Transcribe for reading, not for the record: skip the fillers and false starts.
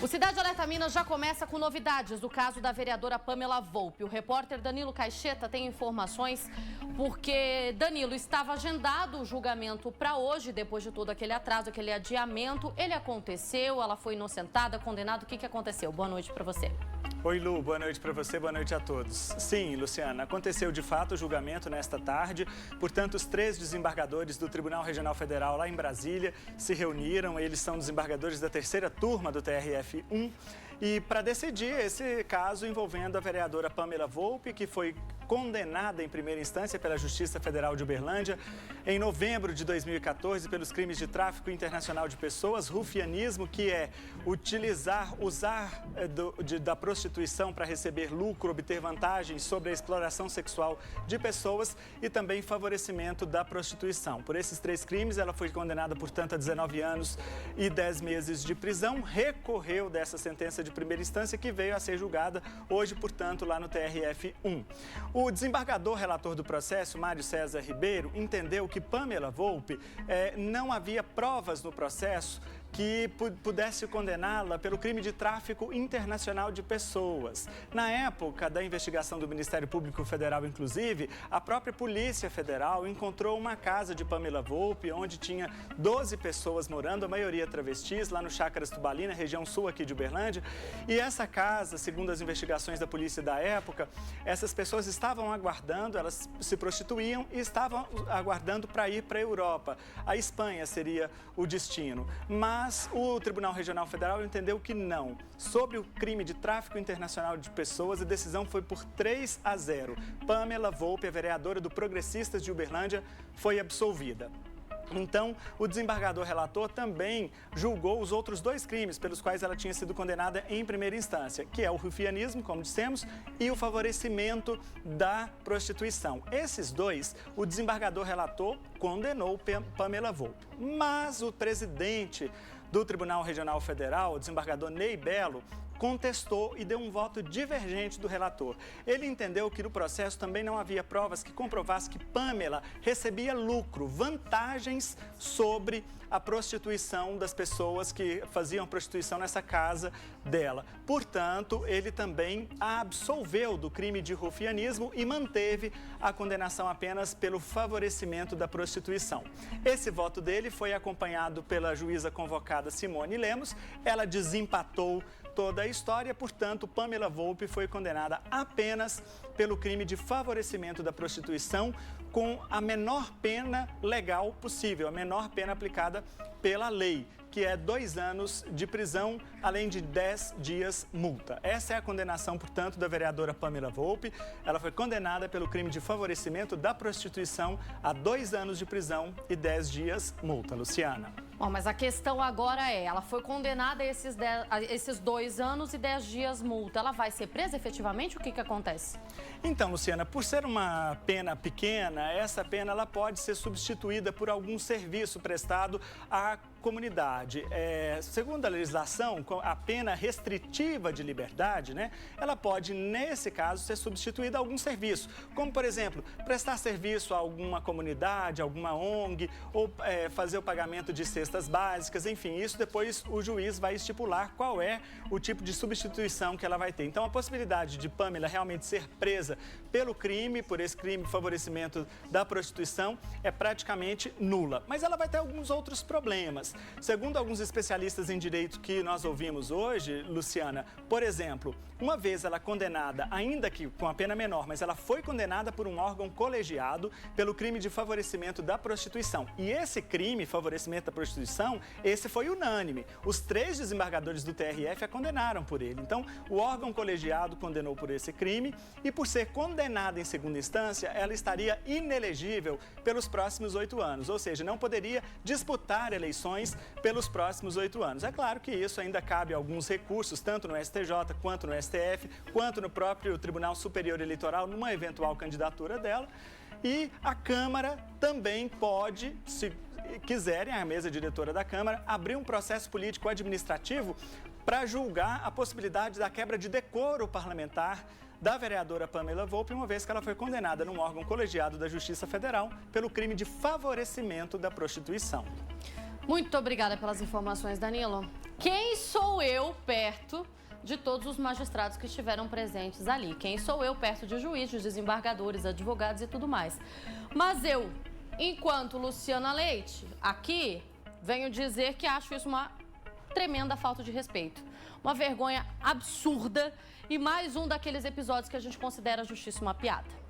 O Cidade Alerta Minas já começa com novidades do caso da vereadora Pamela Volpi. O repórter Danilo Caixeta tem informações porque Danilo estava agendado o julgamento para hoje, depois de todo aquele atraso, aquele adiamento. Ele aconteceu, ela foi inocentada, condenada. O que aconteceu? Boa noite para você. Oi, Lu. Boa noite para você, boa noite a todos. Sim, Luciana, aconteceu de fato o julgamento nesta tarde. Portanto, os 3 desembargadores do Tribunal Regional Federal lá em Brasília se reuniram. Eles são desembargadores da 3ª turma do TRF-1 e para decidir esse caso envolvendo a vereadora Pamela Volpi, que foi condenada em primeira instância pela Justiça Federal de Uberlândia em novembro de 2014 pelos crimes de tráfico internacional de pessoas, rufianismo, que é usar da prostituição para receber lucro, obter vantagens sobre a exploração sexual de pessoas e também favorecimento da prostituição. Por esses 3 crimes, ela foi condenada, portanto, a 19 anos e 10 meses de prisão, recorreu dessa sentença de primeira instância que veio a ser julgada hoje, portanto, lá no TRF-1. O desembargador relator do processo, Mário César Ribeiro, entendeu que Pamela Volpi não havia provas no processo que pudesse condená-la pelo crime de tráfico internacional de pessoas. Na época da investigação do Ministério Público Federal, inclusive, a própria Polícia Federal encontrou uma casa de Pamela Volpi, onde tinha 12 pessoas morando, a maioria travestis, lá no Chácaras Tubalina, região sul aqui de Uberlândia. E essa casa, segundo as investigações da polícia da época, essas pessoas estavam aguardando, elas se prostituíam e estavam aguardando para ir para a Europa. A Espanha seria o destino. Mas o Tribunal Regional Federal entendeu que não. Sobre o crime de tráfico internacional de pessoas, a decisão foi por 3-0. Pamela Volpi, a vereadora do Progressistas de Uberlândia, foi absolvida. Então, o desembargador relator também julgou os outros 2 crimes pelos quais ela tinha sido condenada em primeira instância, que é o rufianismo, como dissemos, e o favorecimento da prostituição. Esses 2, o desembargador relator condenou Pamela Volpi. Mas o presidente do Tribunal Regional Federal, o desembargador Ney Belo, contestou e deu um voto divergente do relator. Ele entendeu que no processo também não havia provas que comprovassem que Pamela recebia lucro, vantagens sobre a prostituição das pessoas que faziam prostituição nessa casa dela. Portanto, ele também a absolveu do crime de rufianismo e manteve a condenação apenas pelo favorecimento da prostituição. Esse voto dele foi acompanhado pela juíza convocada Simone Lemos. Ela desempatou toda a história, portanto, Pamela Volpi foi condenada apenas pelo crime de favorecimento da prostituição com a menor pena legal possível, a menor pena aplicada pela lei, que é 2 anos de prisão, além de 10 dias multa. Essa é a condenação, portanto, da vereadora Pamela Volpi. Ela foi condenada pelo crime de favorecimento da prostituição a 2 anos de prisão e 10 dias multa. Luciana. Bom, mas a questão agora ela foi condenada a esses 2 anos e 10 dias multa. Ela vai ser presa efetivamente? O que acontece? Então, Luciana, por ser uma pena pequena, essa pena ela pode ser substituída por algum serviço prestado à comunidade. Segundo a legislação, a pena restritiva de liberdade, ela pode, nesse caso, ser substituída a algum serviço, como, por exemplo, prestar serviço a alguma comunidade, alguma ONG, ou fazer o pagamento de cestas básicas, enfim, isso depois o juiz vai estipular qual é o tipo de substituição que ela vai ter. Então, a possibilidade de Pamela realmente ser presa por esse crime, favorecimento da prostituição, é praticamente nula. Mas ela vai ter alguns outros problemas. Segundo alguns especialistas em direito que nós ouvimos hoje, Luciana, por exemplo, uma vez ela condenada, ainda que com a pena menor, mas ela foi condenada por um órgão colegiado pelo crime de favorecimento da prostituição. E esse crime, favorecimento da prostituição, esse foi unânime. Os 3 desembargadores do TRF a condenaram por ele. Então, o órgão colegiado condenou por esse crime e, por ser condenada em segunda instância, ela estaria inelegível pelos próximos 8 anos, ou seja, não poderia disputar eleições pelos próximos 8 anos. É claro que isso ainda cabe a alguns recursos, tanto no STJ, quanto no STF, quanto no próprio Tribunal Superior Eleitoral, numa eventual candidatura dela. E a Câmara também pode, se quiserem, a mesa diretora da Câmara, abrir um processo político administrativo para julgar a possibilidade da quebra de decoro parlamentar da vereadora Pamela Volpi, uma vez que ela foi condenada num órgão colegiado da Justiça Federal pelo crime de favorecimento da prostituição. Muito obrigada pelas informações, Danilo. Quem sou eu perto respeito de todos os magistrados que estiveram presentes ali. Quem sou eu perto de juízes, desembargadores, advogados e tudo mais. Mas eu, enquanto Luciana Leite, aqui, venho dizer que acho isso uma tremenda falta de respeito. Uma vergonha absurda e mais um daqueles episódios que a gente considera a justiça uma piada.